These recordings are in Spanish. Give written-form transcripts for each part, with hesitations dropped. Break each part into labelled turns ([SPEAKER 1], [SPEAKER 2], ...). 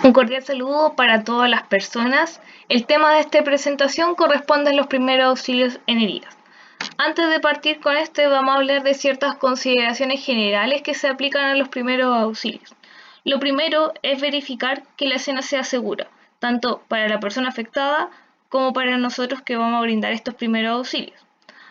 [SPEAKER 1] Un cordial saludo para todas las personas. El tema de esta presentación corresponde a los primeros auxilios en heridas. Antes de partir con vamos a hablar de ciertas consideraciones generales que se aplican a los primeros auxilios. Lo primero es verificar que la escena sea segura, tanto para la persona afectada como para nosotros que vamos a brindar estos primeros auxilios.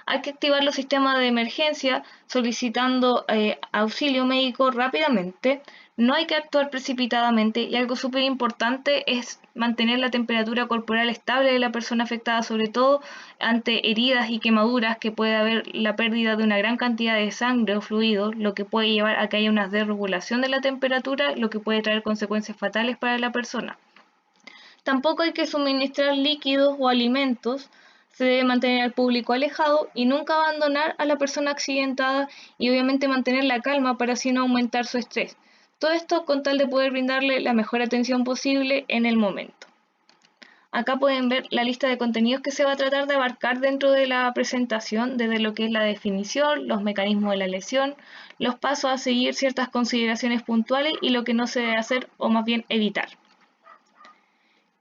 [SPEAKER 1] Hay que activar los sistemas de emergencia solicitando auxilio médico rápidamente. No hay que actuar precipitadamente y algo súper importante es mantener la temperatura corporal estable de la persona afectada, sobre todo ante heridas y quemaduras que puede haber la pérdida de una gran cantidad de sangre o fluido, lo que puede llevar a que haya una desregulación de la temperatura, lo que puede traer consecuencias fatales para la persona. Tampoco hay que suministrar líquidos o alimentos, se debe mantener al público alejado y nunca abandonar a la persona accidentada y obviamente mantener la calma para así no aumentar su estrés. Todo esto con tal de poder brindarle la mejor atención posible en el momento. Acá pueden ver la lista de contenidos que se va a tratar de abarcar dentro de la presentación, desde lo que es la definición, los mecanismos de la lesión, los pasos a seguir, ciertas consideraciones puntuales y lo que no se debe hacer o más bien evitar.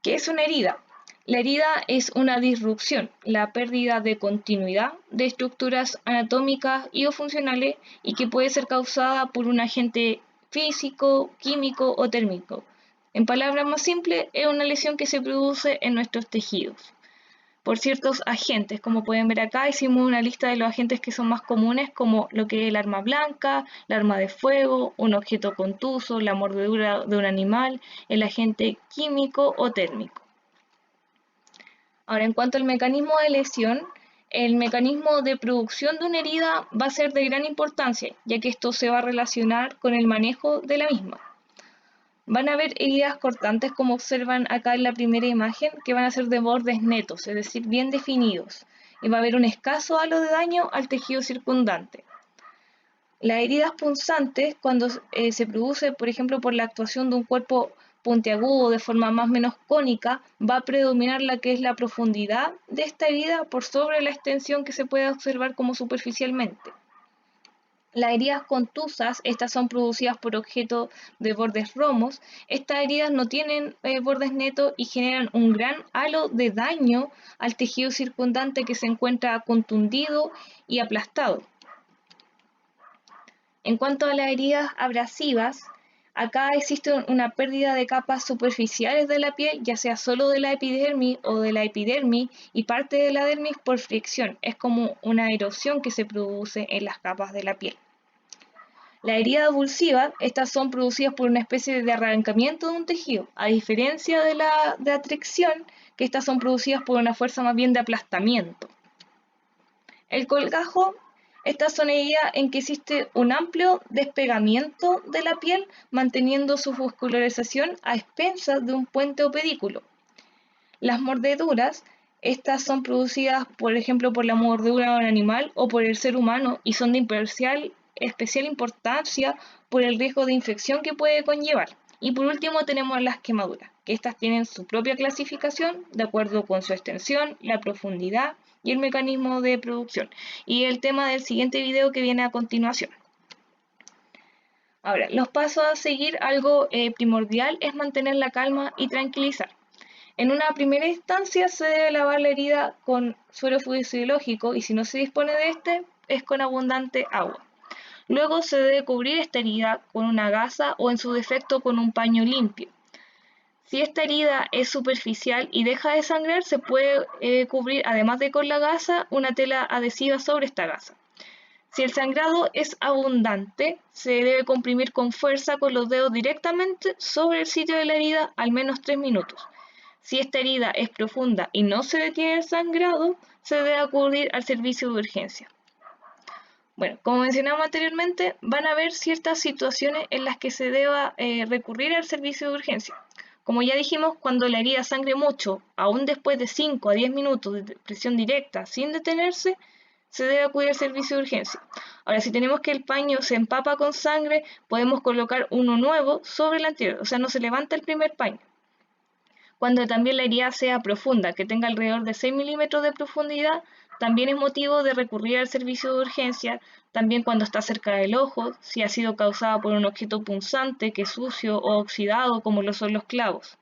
[SPEAKER 1] ¿Qué es una herida? La herida es una disrupción, la pérdida de continuidad de estructuras anatómicas y o funcionales y que puede ser causada por un agente físico, químico o térmico. En palabras más simples, es una lesión que se produce en nuestros tejidos por ciertos agentes. Como pueden ver acá, hicimos una lista de los agentes que son más comunes, como lo que es el arma blanca, el arma de fuego, un objeto contuso, la mordedura de un animal, el agente químico o térmico. Ahora, en cuanto al mecanismo de lesión, el mecanismo de producción de una herida va a ser de gran importancia, ya que esto se va a relacionar con el manejo de la misma. Van a haber heridas cortantes, como observan acá en la primera imagen, que van a ser de bordes netos, es decir, bien definidos, y va a haber un escaso halo de daño al tejido circundante. Las heridas punzantes, cuando se produce, por ejemplo, por la actuación de un cuerpo puntiagudo de forma más o menos cónica, va a predominar la que es la profundidad de esta herida por sobre la extensión que se puede observar como superficialmente. Las heridas contusas, estas son producidas por objetos de bordes romos. Estas heridas no tienen bordes netos y generan un gran halo de daño al tejido circundante que se encuentra contundido y aplastado. En cuanto a las heridas abrasivas, acá existe una pérdida de capas superficiales de la piel, ya sea solo de la epidermis o de la epidermis y parte de la dermis por fricción. Es como una erosión que se produce en las capas de la piel. La herida avulsiva, estas son producidas por una especie de arrancamiento de un tejido, a diferencia de la de atracción, que estas son producidas por una fuerza más bien de aplastamiento. El colgajo, estas son heridas en que existe un amplio despegamiento de la piel, manteniendo su vascularización a expensas de un puente o pedículo. Las mordeduras, estas son producidas, por ejemplo, por la mordedura de un animal o por el ser humano y son de especial importancia por el riesgo de infección que puede conllevar. Y por último tenemos las quemaduras, que estas tienen su propia clasificación de acuerdo con su extensión, la profundidad y el mecanismo de producción. Y el tema del siguiente video que viene a continuación. Ahora, los pasos a seguir, algo primordial es mantener la calma y tranquilizar. En una primera instancia se debe lavar la herida con suero fisiológico y si no se dispone de este, es con abundante agua. Luego se debe cubrir esta herida con una gasa o en su defecto con un paño limpio. Si esta herida es superficial y deja de sangrar, se puede cubrir, además de con la gasa, una tela adhesiva sobre esta gasa. Si el sangrado es abundante, se debe comprimir con fuerza con los dedos directamente sobre el sitio de la herida al menos 3 minutos. Si esta herida es profunda y no se detiene el sangrado, se debe acudir al servicio de urgencia. Bueno, como mencionamos anteriormente, van a haber ciertas situaciones en las que se deba recurrir al servicio de urgencia. Como ya dijimos, cuando la herida sangre mucho, aún después de 5 a 10 minutos de presión directa sin detenerse, se debe acudir al servicio de urgencia. Ahora, si tenemos que el paño se empapa con sangre, podemos colocar uno nuevo sobre el anterior, o sea, no se levanta el primer paño. Cuando también la herida sea profunda, que tenga alrededor de 6 milímetros de profundidad, también es motivo de recurrir al servicio de urgencia, también cuando está cerca del ojo, si ha sido causada por un objeto punzante que es sucio o oxidado como lo son los clavos.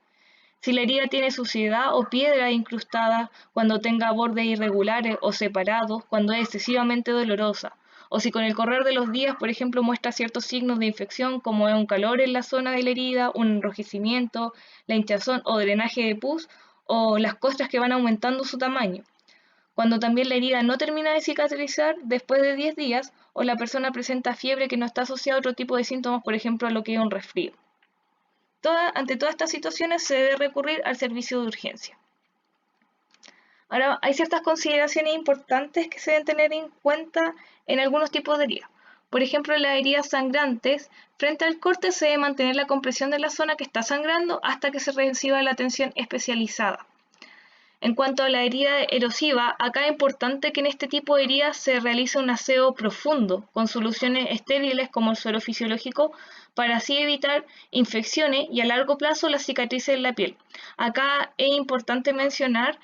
[SPEAKER 1] Si la herida tiene suciedad o piedra incrustada, cuando tenga bordes irregulares o separados, cuando es excesivamente dolorosa, o si con el correr de los días, por ejemplo, muestra ciertos signos de infección como es un calor en la zona de la herida, un enrojecimiento, la hinchazón o drenaje de pus, o las costras que van aumentando su tamaño. Cuando también la herida no termina de cicatrizar después de 10 días, o la persona presenta fiebre que no está asociada a otro tipo de síntomas, por ejemplo, a lo que es un resfrío. Ante todas estas situaciones se debe recurrir al servicio de urgencia. Ahora, hay ciertas consideraciones importantes que se deben tener en cuenta en algunos tipos de heridas. Por ejemplo, en las heridas sangrantes, frente al corte se debe mantener la compresión de la zona que está sangrando hasta que se reciba la atención especializada. En cuanto a la herida erosiva, acá es importante que en este tipo de heridas se realice un aseo profundo con soluciones estériles como el suero fisiológico para así evitar infecciones y a largo plazo las cicatrices en la piel. Acá es importante mencionar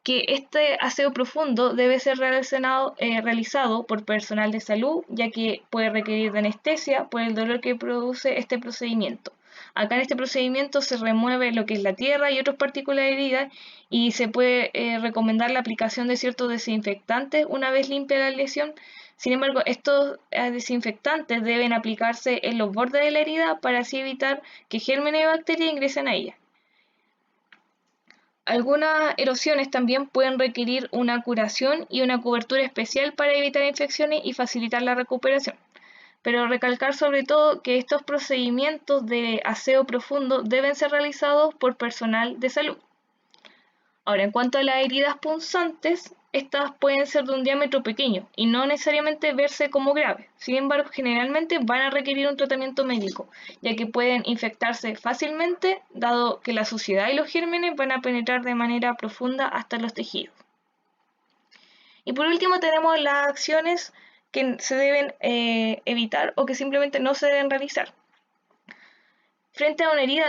[SPEAKER 1] que este aseo profundo debe ser realizado por personal de salud, ya que puede requerir de anestesia por el dolor que produce este procedimiento. Acá en este procedimiento se remueve lo que es la tierra y otras partículas de herida y se puede recomendar la aplicación de ciertos desinfectantes una vez limpia la lesión. Sin embargo, estos desinfectantes deben aplicarse en los bordes de la herida para así evitar que gérmenes y bacterias ingresen a ella. Algunas erosiones también pueden requerir una curación y una cobertura especial para evitar infecciones y facilitar la recuperación. Pero recalcar sobre todo que estos procedimientos de aseo profundo deben ser realizados por personal de salud. Ahora, en cuanto a las heridas punzantes, estas pueden ser de un diámetro pequeño y no necesariamente verse como graves. Sin embargo, generalmente van a requerir un tratamiento médico, ya que pueden infectarse fácilmente, dado que la suciedad y los gérmenes van a penetrar de manera profunda hasta los tejidos. Y por último tenemos las acciones que se deben evitar o que simplemente no se deben realizar. Frente a una herida,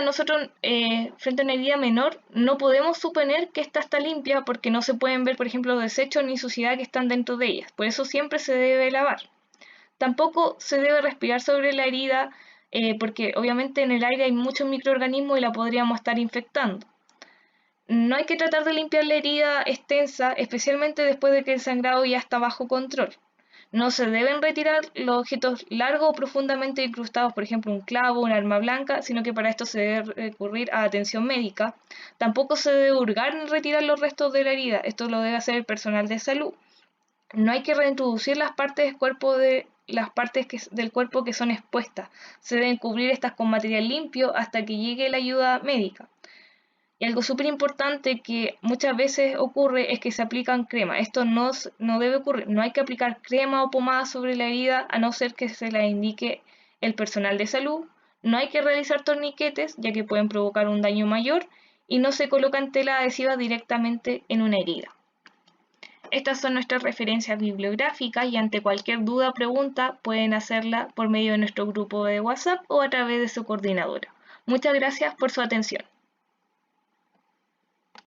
[SPEAKER 1] frente a una herida menor, no podemos suponer que ésta está limpia porque no se pueden ver, por ejemplo, desechos ni suciedad que están dentro de ellas. Por eso siempre se debe lavar. Tampoco se debe respirar sobre la herida porque obviamente en el aire hay muchos microorganismos y la podríamos estar infectando. No hay que tratar de limpiar la herida extensa, especialmente después de que el sangrado ya está bajo control. No se deben retirar los objetos largos o profundamente incrustados, por ejemplo un clavo, un arma blanca, sino que para esto se debe recurrir a atención médica. Tampoco se debe hurgar ni retirar los restos de la herida, esto lo debe hacer el personal de salud. No hay que reintroducir las partes del cuerpo que son expuestas. Se deben cubrir estas con material limpio hasta que llegue la ayuda médica. Y algo súper importante que muchas veces ocurre es que se aplican crema. Esto no debe ocurrir. No hay que aplicar crema o pomada sobre la herida a no ser que se la indique el personal de salud. No hay que realizar torniquetes ya que pueden provocar un daño mayor y no se colocan tela adhesiva directamente en una herida. Estas son nuestras referencias bibliográficas y ante cualquier duda o pregunta pueden hacerla por medio de nuestro grupo de WhatsApp o a través de su coordinadora. Muchas gracias por su atención.